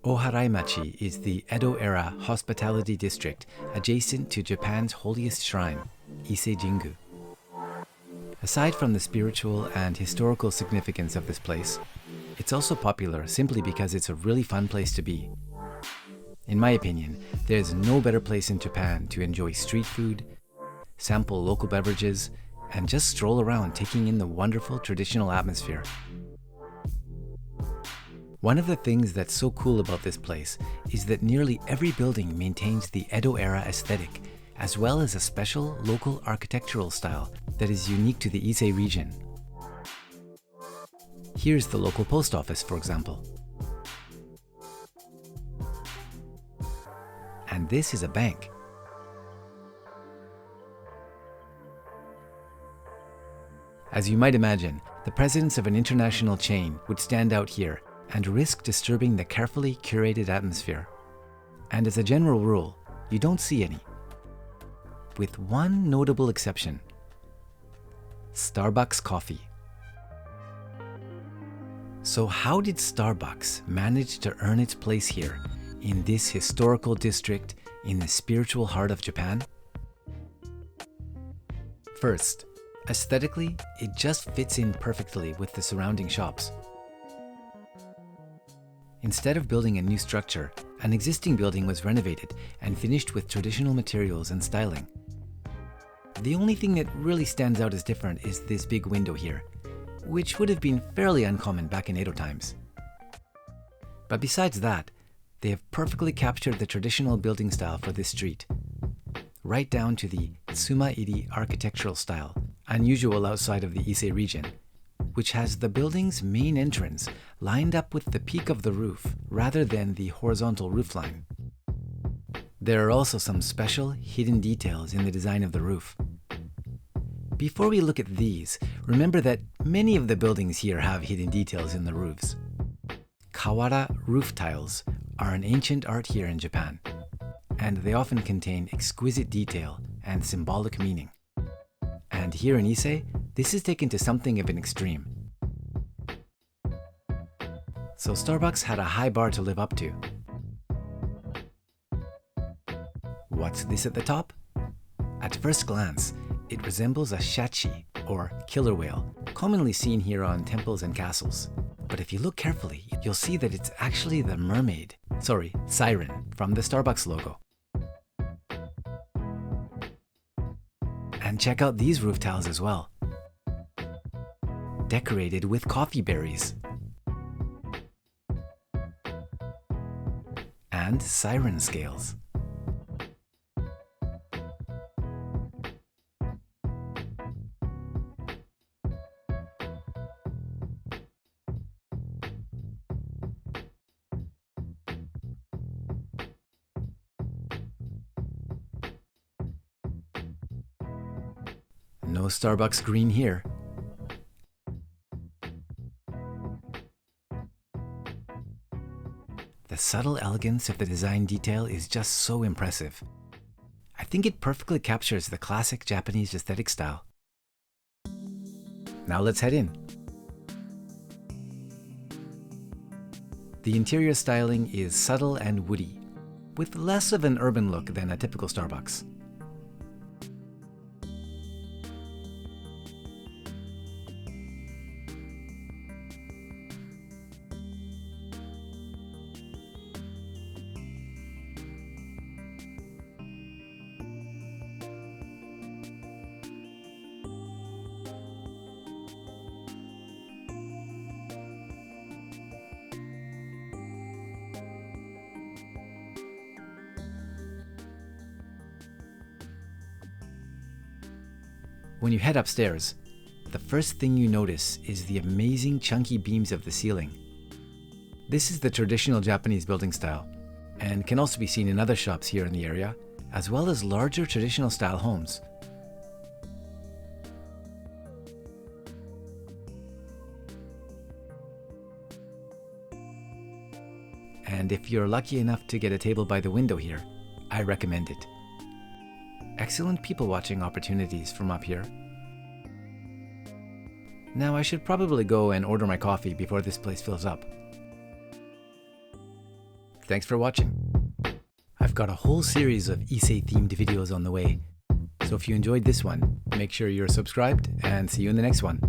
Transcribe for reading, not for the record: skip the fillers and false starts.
Oharaimachi is the Edo-era hospitality district adjacent to Japan's holiest shrine, Ise Jingu. Aside from the spiritual and historical significance of this place, it's also popular simply because it's a really fun place to be. In my opinion, there's no better place in Japan to enjoy street food, sample local beverages, and just stroll around taking in the wonderful traditional atmosphere. One of the things that's so cool about this place is that nearly every building maintains the Edo-era aesthetic, as well as a special local architectural style that is unique to the Ise region. Here's the local post office, for example. And this is a bank. As you might imagine, the presence of an international chain would stand out here and risk disturbing the carefully curated atmosphere. And as a general rule, you don't see any. With one notable exception: Starbucks coffee. So how did Starbucks manage to earn its place here in this historical district in the spiritual heart of Japan? First, aesthetically, it just fits in perfectly with the surrounding shops. Instead of building a new structure, an existing building was renovated and finished with traditional materials and styling. The only thing that really stands out as different is this big window here, which would have been fairly uncommon back in Edo times. But besides that, they have perfectly captured the traditional building style for this street, right down to the tsuma-iri architectural style, unusual outside of the Ise region, which has the building's main entrance lined up with the peak of the roof rather than the horizontal roofline. There are also some special hidden details in the design of the roof. Before we look at these, remember that many of the buildings here have hidden details in the roofs. Kawara roof tiles are an ancient art here in Japan, and they often contain exquisite detail and symbolic meaning. And here in Ise, this is taken to something of an extreme. So Starbucks had a high bar to live up to. What's this at the top? At first glance, it resembles a shachi, or killer whale, commonly seen here on temples and castles. But if you look carefully, you'll see that it's actually the siren, from the Starbucks logo. And check out these roof tiles as well, decorated with coffee berries and siren scales. No Starbucks green here. The subtle elegance of the design detail is just so impressive. I think it perfectly captures the classic Japanese aesthetic style. Now let's head in. The interior styling is subtle and woody, with less of an urban look than a typical Starbucks. When you head upstairs, the first thing you notice is the amazing chunky beams of the ceiling. This is the traditional Japanese building style, and can also be seen in other shops here in the area, as well as larger traditional style homes. And if you're lucky enough to get a table by the window here, I recommend it. Excellent people watching opportunities from up here. Now I should probably go and order my coffee before this place fills up. Thanks for watching. I've got a whole series of Ise-themed videos on the way, so if you enjoyed this one, make sure you're subscribed and see you in the next one.